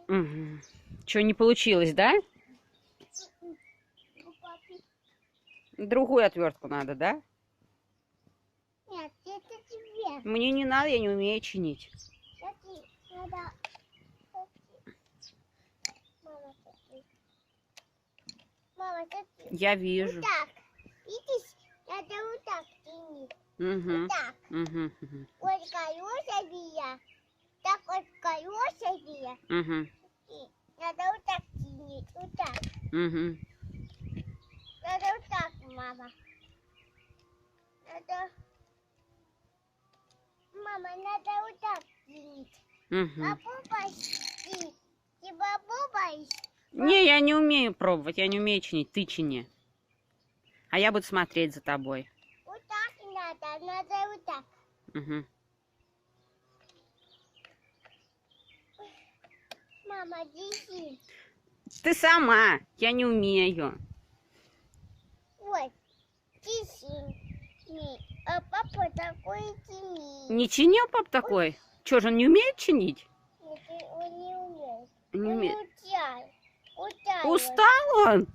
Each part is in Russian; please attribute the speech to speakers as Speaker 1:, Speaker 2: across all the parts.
Speaker 1: Угу. Что, не получилось, да?
Speaker 2: У папы.
Speaker 1: Другую отвертку надо, да?
Speaker 2: Нет, это тебе.
Speaker 1: Мне не надо, я не умею чинить.
Speaker 2: Смотри, надо... Мама, смотри. Мама, смотри.
Speaker 1: Я вижу.
Speaker 2: Вот так. Видишь? Надо вот так тянуть.
Speaker 1: Угу.
Speaker 2: Вот так.
Speaker 1: Угу. Угу.
Speaker 2: Вот колеса бия. Так вот колеса бия.
Speaker 1: Угу.
Speaker 2: И надо вот так тянуть. Вот так.
Speaker 1: Угу.
Speaker 2: Надо вот так, мама. Надо... Мама, надо вот так тянуть.
Speaker 1: Угу.
Speaker 2: Попробуй. Ты попробуй.
Speaker 1: Не, я не умею пробовать, я не умею чинить. Ты чини. А я буду смотреть за тобой.
Speaker 2: Вот так надо вот так.
Speaker 1: Угу.
Speaker 2: Мама, держи.
Speaker 1: Ты сама, я не умею.
Speaker 2: Вот, держи. А папа такой тяни.
Speaker 1: Не чинил пап такой? Чё же он не умеет чинить?
Speaker 2: Нет, он не умеет.
Speaker 1: Не
Speaker 2: Он
Speaker 1: умеет.
Speaker 2: устал.
Speaker 1: Устал он?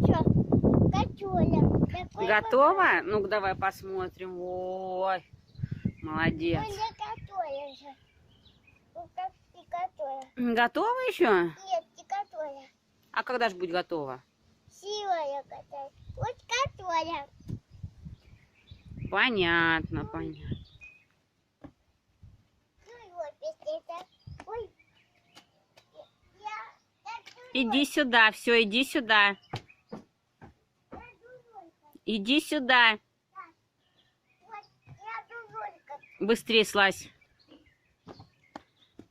Speaker 2: Что? Катюля.
Speaker 1: Готова? Ну-ка давай посмотрим. Ой, молодец.
Speaker 2: Он не катюля же. Ну как ты катюля?
Speaker 1: Готова еще?
Speaker 2: Нет, ты катюля.
Speaker 1: А когда же будет готова?
Speaker 2: Сила катать. Вот катюля.
Speaker 1: Понятно, понятно.
Speaker 2: Ну и вот, если это... Ой.
Speaker 1: Иди сюда, все, иди сюда. Иди сюда.
Speaker 2: Вот, я только...
Speaker 1: Быстрее слазь.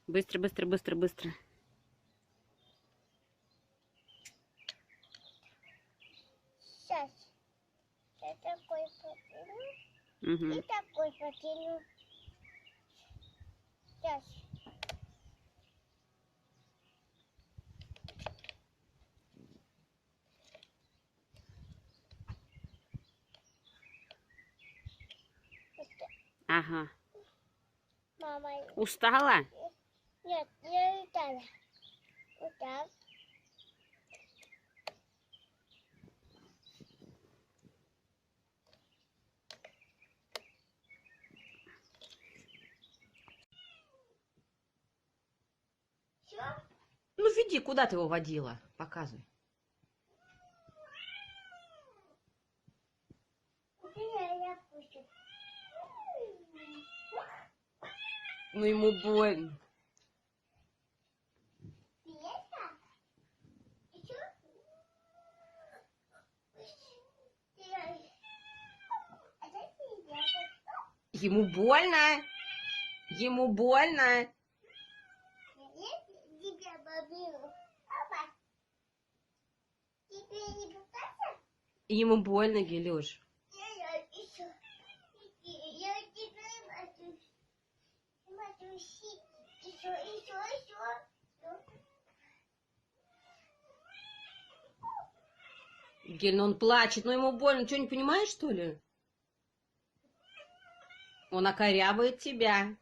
Speaker 1: Быстро, быстро, быстро, быстро.
Speaker 2: Сейчас. Я такой потяну.
Speaker 1: Угу.
Speaker 2: И такой потяну. Сейчас.
Speaker 1: Ага.
Speaker 2: Мама.
Speaker 1: Устала?
Speaker 2: Нет, не устала. Вот так. Все?
Speaker 1: Ну, веди, куда ты его водила? Показывай.
Speaker 2: Я пущу.
Speaker 1: Ну, ему больно. Ему больно? Ему больно?
Speaker 2: Тебя бобину. Папа, тебе не пытаться?
Speaker 1: Ему больно, Гелюш.
Speaker 2: Я еще. Я тебе матуши. Еще.
Speaker 1: Гель, ну он плачет, но ему больно. Что, не понимаешь, что ли? Он окорябает тебя.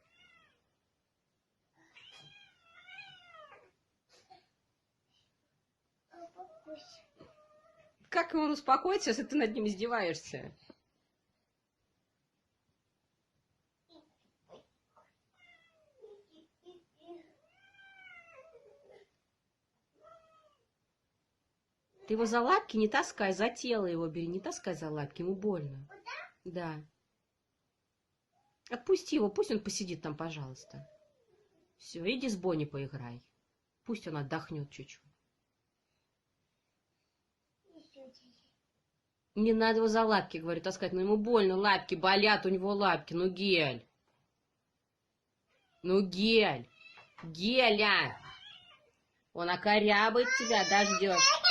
Speaker 1: Как он успокоится, если ты над ним издеваешься? Ты его за лапки не таскай, за тело его бери, не таскай за лапки, ему больно. Да. Отпусти его, пусть он посидит там, пожалуйста. Все, иди с Бонни поиграй. Пусть он отдохнет чуть-чуть. Не надо его за лапки, говорю, таскать. Но ему больно, лапки болят, у него лапки. Ну, Гель. Ну, Гель. Геля. Он окорябает тебя, дождешь.